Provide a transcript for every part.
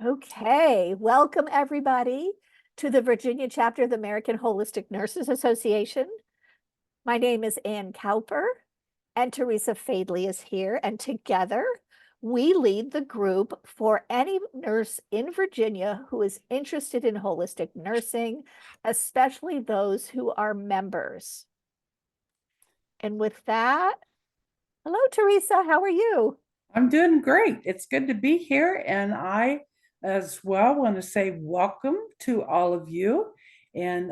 Okay, welcome everybody to the Virginia chapter of the American Holistic Nurses Association. My name is Ann Cowper, and Teresa Fadley is here, and together we lead the group for any nurse in Virginia who is interested in holistic nursing, especially those who are members. And with that, hello, Teresa, how are you? I'm doing great. It's good to be here. And I, as well, want to say welcome to all of you. And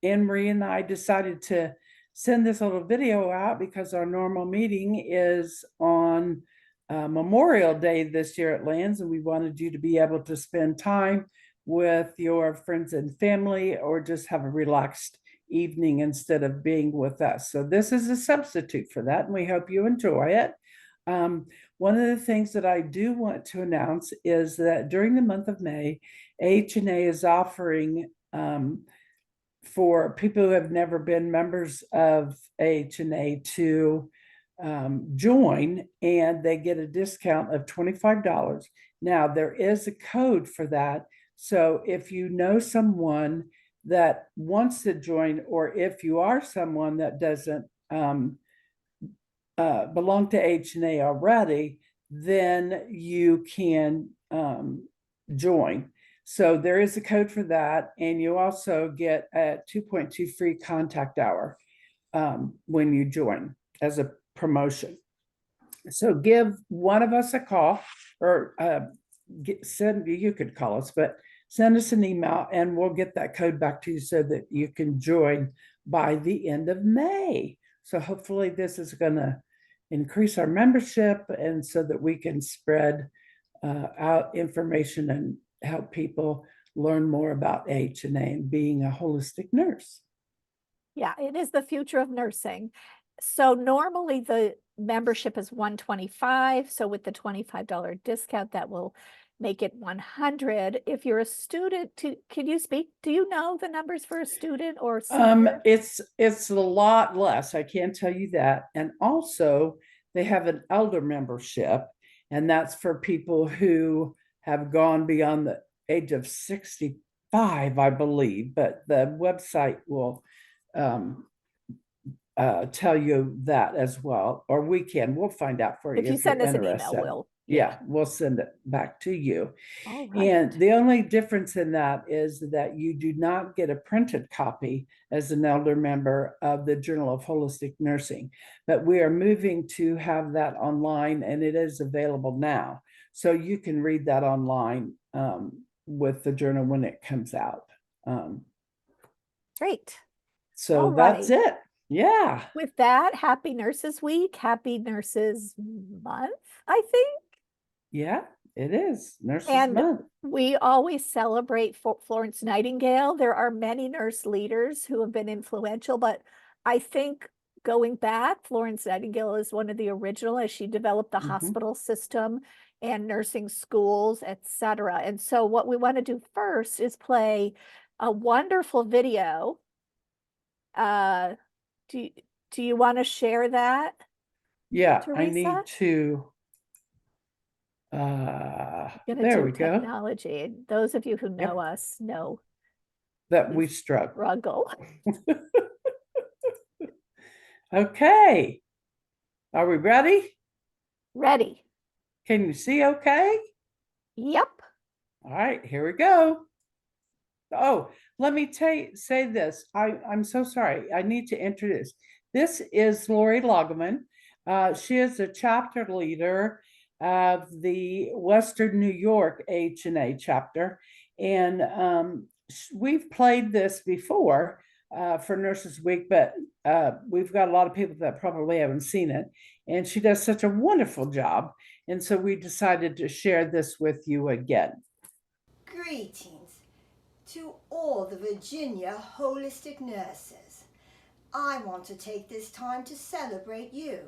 Anne Marie and I decided to send this little video out because our normal meeting is on Memorial Day this year at Lands, and we wanted you to be able to spend time with your friends and family or just have a relaxed evening instead of being with us. So this is a substitute for that, and we hope you enjoy it. One of the things that I do want to announce is that during the month of May, AHNA is offering for people who have never been members of AHNA to join, and they get a discount of $25. Now, there is a code for that. So if you know someone that wants to join, or if you are someone that doesn't belong to HNA already, then you can join. So there is a code for that, and you also get a 2.2 free contact hour when you join as a promotion. So give one of us a call, or you could call us, but send us an email and we'll get that code back to you so that you can join by the end of May. So hopefully this is going to increase our membership, and so that we can spread out information and help people learn more about HNA and being a holistic nurse. Yeah, it is the future of nursing. So normally the membership is $125. So with the $25 discount, that will make it 100. If you're a student, can you speak? Do you know the numbers for a student or senior? It's a lot less, I can tell you that. And also they have an elder membership, and that's for people who have gone beyond the age of 65, I believe, but the website will tell you that as well, or we'll find out for If you you if you're send us an email, interested. yeah. We'll send it back to you. All right. And the only difference in that is that you do not get a printed copy as an elder member of the Journal of Holistic Nursing, but we are moving to have that online, and it is available now. So you can read that online with the journal when it comes out. Great. So All that's right. it. Yeah. With that, happy Nurses Week, happy Nurses Month, I think. Yeah, it is Nurses And Month. we always celebrate Florence Nightingale. There are many nurse leaders who have been influential, but I think going back, Florence Nightingale is one of the original as she developed the hospital system and nursing schools, etc. And so what we want to do first is play a wonderful video. Uh, do, do you want to share that, Yeah, I Teresa? need to Going to there do we go. technology. Those of you who know Yep, us know that we we struck. struggle. Okay. Are we ready? Ready. Can you see okay? Yep. All right, here we go. Oh, let me say this. I'm so sorry. I need to introduce. This is Lori Loggeman. She is a chapter leader of the Western New York H&A chapter. And we've played this before for Nurses Week, but we've got a lot of people that probably haven't seen it. And she does such a wonderful job. And so we decided to share this with you again. Greetings to all the Virginia holistic nurses. I want to take this time to celebrate you.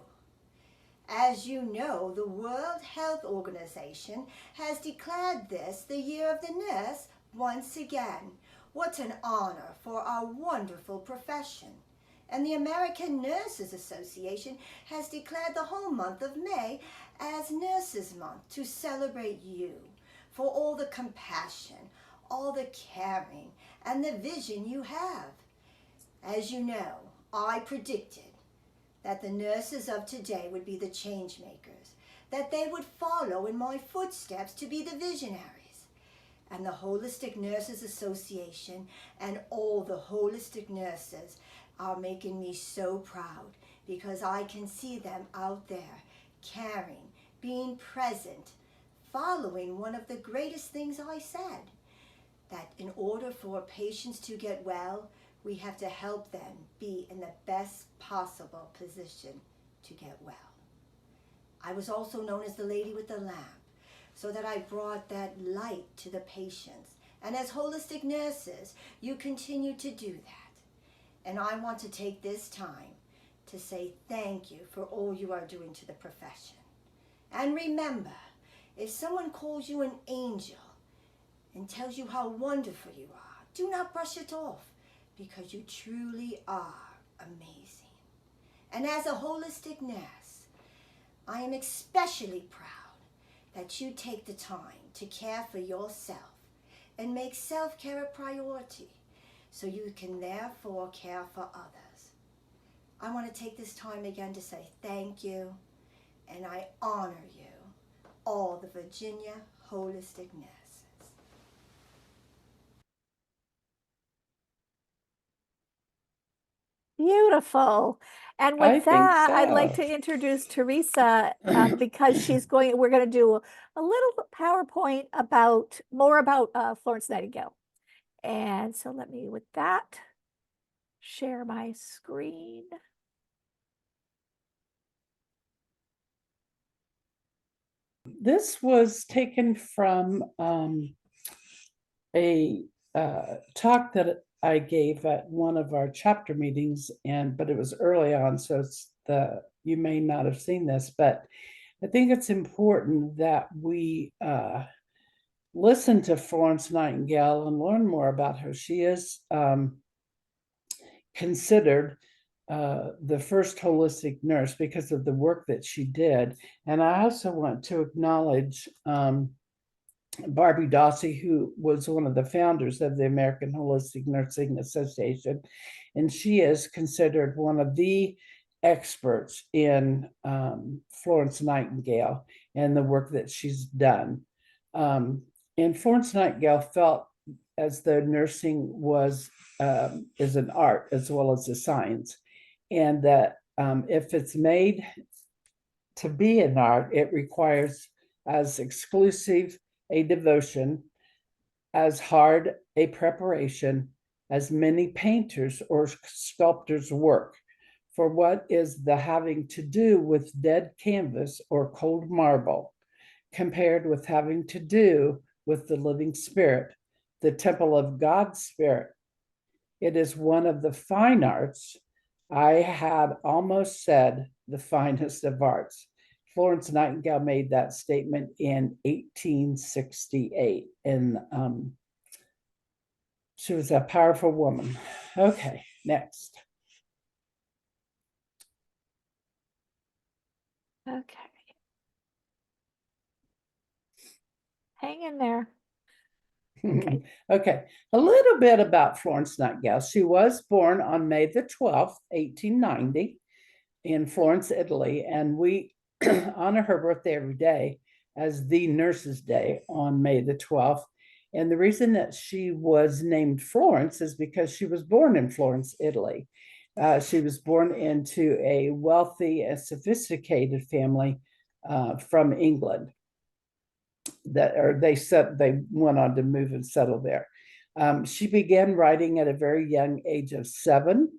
As you know, the World Health Organization has declared this the Year of the Nurse once again. What an honor for our wonderful profession. And the American Nurses Association has declared the whole month of May as Nurses Month to celebrate you. for all the compassion, all the caring, and the vision you have. As you know, I predicted that the nurses of today would be the change makers, that they would follow in my footsteps to be the visionaries. And the Holistic Nurses Association and all the holistic nurses are making me so proud, because I can see them out there caring, being present, following one of the greatest things I said, that in order for patients to get well, we have to help them be in the best possible position to get well. I was also known as the lady with the lamp, so that I brought that light to the patients. And as holistic nurses, you continue to do that. And I want to take this time to say thank you for all you are doing to the profession. And remember, if someone calls you an angel and tells you how wonderful you are, do not brush it off, because you truly are amazing. And as a holistic nurse, I am especially proud that you take the time to care for yourself and make self-care a priority, so you can therefore care for others. I want to take this time again to say thank you, and I honor you, all the Virginia holistic nurses. Beautiful. And I with think that, I'd like so. to introduce Teresa, because we're going to do a little PowerPoint about more about Florence Nightingale. And so let me, with that, share my screen. This was taken from a talk that I gave at one of our chapter meetings, but it was early on, so you may not have seen this, but I think it's important that we listen to Florence Nightingale and learn more about her. She is considered the first holistic nurse because of the work that she did. And I also want to acknowledge Barbie Dossi, who was one of the founders of the American Holistic Nursing Association. And she is considered one of the experts in Florence Nightingale and the work that she's done. And Florence Nightingale felt as though nursing is an art as well as a science, and that if it's made to be an art, it requires as exclusive a devotion, as hard a preparation as many painters or sculptors' work. For what is the having to do with dead canvas or cold marble, compared with having to do with the living spirit, the temple of God's spirit? It is one of the fine arts. I had almost said the finest of arts. Florence Nightingale made that statement in 1868, and she was a powerful woman. Okay, next. Okay. Hang in there. Okay. Okay, a little bit about Florence Nightingale. She was born on May the 12th, 1890, in Florence, Italy, and we honor her birthday every day as the Nurses' Day on May the 12th. And the reason that she was named Florence is because she was born in Florence, Italy. She was born into a wealthy and sophisticated family from England. They went on to move and settle there. She began writing at a very young age of 7,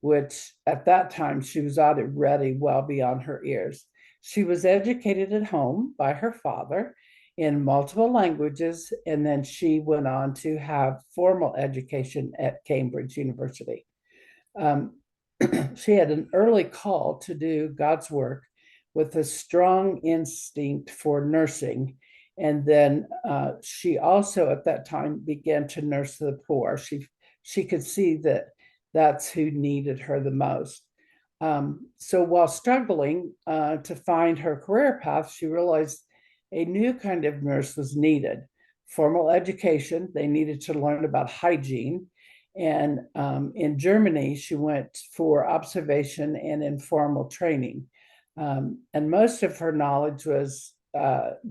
which at that time she was already well beyond her years. She was educated at home by her father in multiple languages, and then she went on to have formal education at Cambridge University. She had an early call to do God's work with a strong instinct for nursing. And then she also at that time began to nurse the poor. She could see that that's who needed her the most. So while struggling to find her career path, she realized a new kind of nurse was needed. formal education. They needed to learn about hygiene. And in Germany, she went for observation and informal training. And most of her knowledge was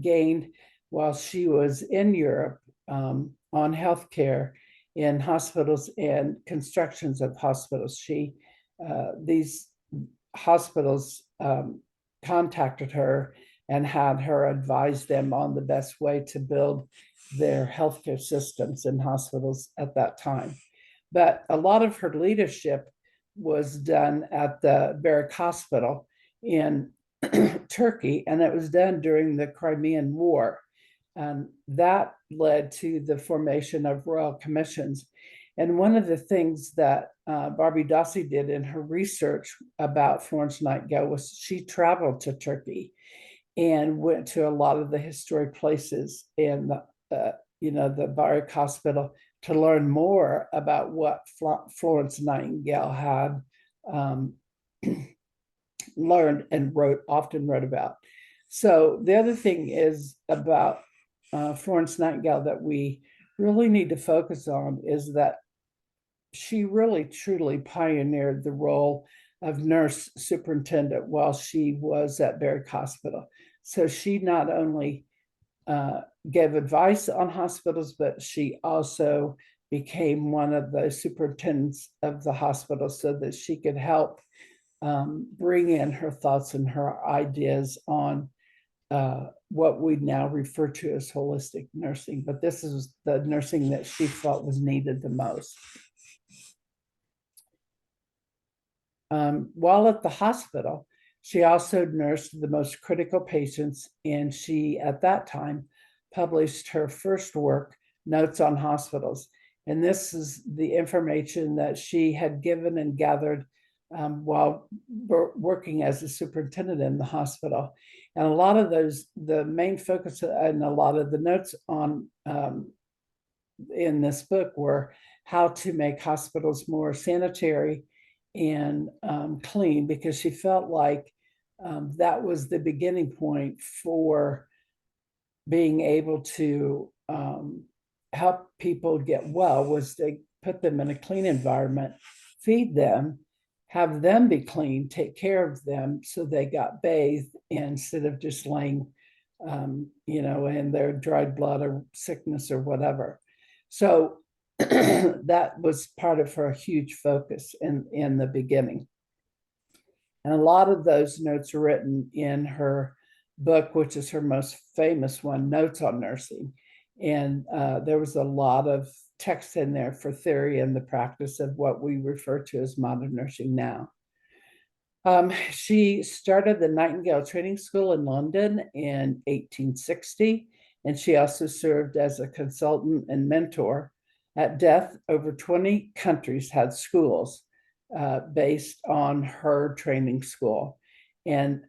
gained while she was in Europe on healthcare in hospitals and constructions of hospitals. These hospitals contacted her and had her advise them on the best way to build their healthcare systems in hospitals at that time. But a lot of her leadership was done at the Barrack Hospital in Turkey, and it was done during the Crimean War. And that led to the formation of royal commissions. And one of the things that Barbie Dossi did in her research about Florence Nightingale was she traveled to Turkey and went to a lot of the historic places in the Barrack Hospital to learn more about what Florence Nightingale had learned and often wrote about. So the other thing is about Florence Nightingale that we really need to focus on is that she really truly pioneered the role of nurse superintendent while she was at Barrack Hospital. So she not only gave advice on hospitals, but she also became one of the superintendents of the hospital so that she could help bring in her thoughts and her ideas on what we now refer to as holistic nursing. But this is the nursing that she felt was needed the most. While at the hospital, she also nursed the most critical patients, and she, at that time, published her first work, Notes on Hospitals. And this is the information that she had given and gathered while working as a superintendent in the hospital. And a lot of those, the main focus and a lot of the notes on in this book were how to make hospitals more sanitary and clean, because she felt like that was the beginning point for being able to help people get well, was to put them in a clean environment, feed them, have them be clean, take care of them so they got bathed instead of just laying in their dried blood or sickness or whatever. So that was part of her huge focus in the beginning. And a lot of those notes are written in her book, which is her most famous one, Notes on Nursing. And there was a lot of text in there for theory and the practice of what we refer to as modern nursing now. She started the Nightingale Training School in London in 1860, and she also served as a consultant and mentor. At death, over 20 countries had schools based on her training school. And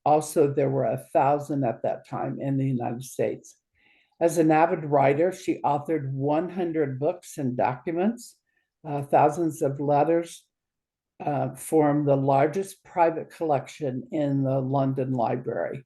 also there were 1,000 at that time in the United States. As an avid writer, she authored 100 books and documents, thousands of letters, formed the largest private collection in the London Library.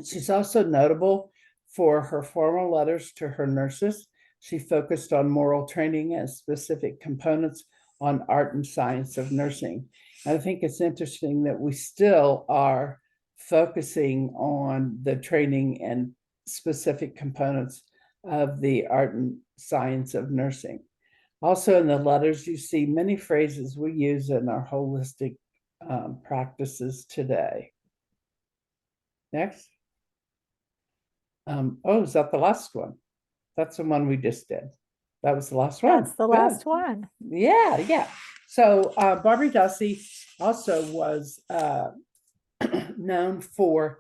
She's also notable for her formal letters to her nurses. She focused on moral training and specific components on art and science of nursing. And I think it's interesting that we still are focusing on the training and specific components of the art and science of nursing. Also in the letters, you see many phrases we use in our holistic practices today. Next. Is that the last one? That's the one we just did. That was the last one. That's the last one. Yeah. So Barbie Dossi also was known for,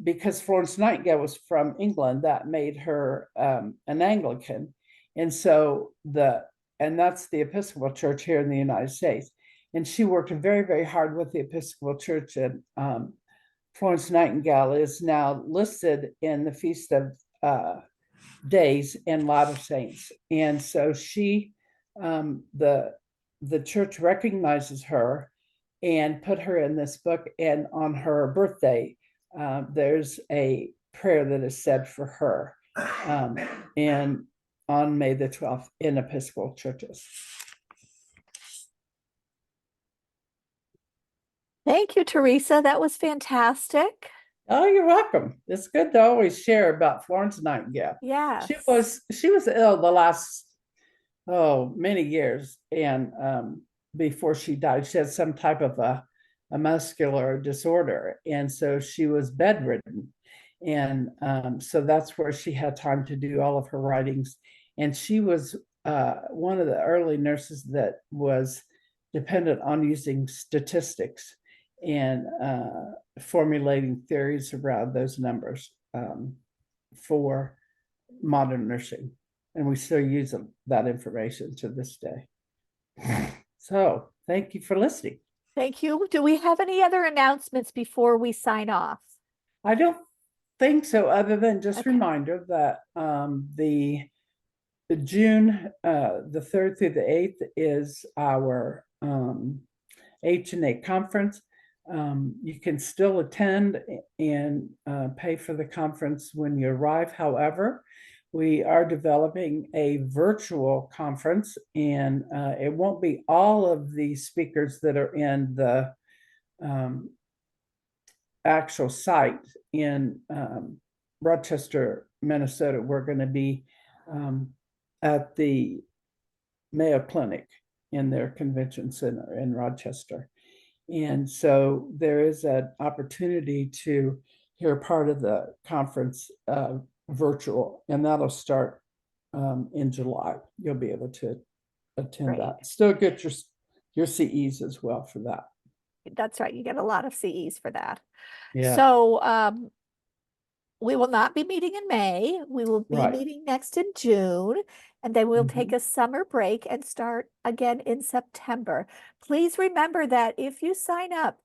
because Florence Nightingale was from England, that made her an Anglican. And so that's the Episcopal Church here in the United States. And she worked very, very hard with the Episcopal Church. And Florence Nightingale is now listed in the Feast of Days and Latter Saints. And so she, the church recognizes her and put her in this book. And on her birthday, there's a prayer that is said for her. and on May the 12th in Episcopal churches. Thank you, Teresa. That was fantastic. Oh, you're welcome. It's good to always share about Florence Nightingale. Yes. She was ill the last many years, and before she died, she had some type of a muscular disorder, and so she was bedridden, and so that's where she had time to do all of her writings. And she was one of the early nurses that was dependent on using statistics and formulating theories around those numbers for modern nursing. And we still use that information to this day. So thank you for listening. Thank you. Do we have any other announcements before we sign off? I don't think so, other than just Okay. reminder that the June the 3rd through the 8th is our H&A conference. You can still attend and pay for the conference when you arrive. However, we are developing a virtual conference, and it won't be all of the speakers that are in the actual site in Rochester, Minnesota. We're going to be at the Mayo Clinic in their convention center in Rochester. And so there is an opportunity to hear part of the conference virtual, and that'll start in July. You'll be able to attend Great. that. Still get your CEs as well for that. That's right. You get a lot of CEs for that. Yeah. So we will not be meeting in May. We will be Right. meeting next in June, and then we'll take Mhm. a summer break and start again in September. Please remember that if you sign up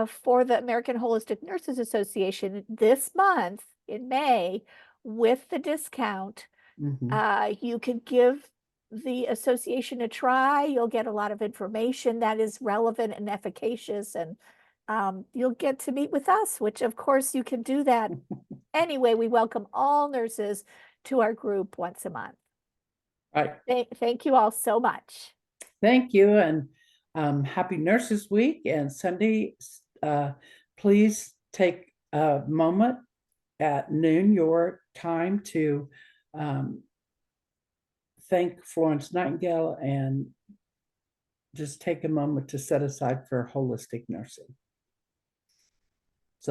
for the American Holistic Nurses Association this month in May with the discount, Mhm. you can give the association a try. You'll get a lot of information that is relevant and efficacious, and you'll get to meet with us, which of course you can do that. Anyway, we welcome all nurses to our group once a month. Right. Thank you all so much. Thank you, and happy Nurses Week. And Sunday, please take a moment at noon your time to thank Florence Nightingale and just take a moment to set aside for holistic nursing.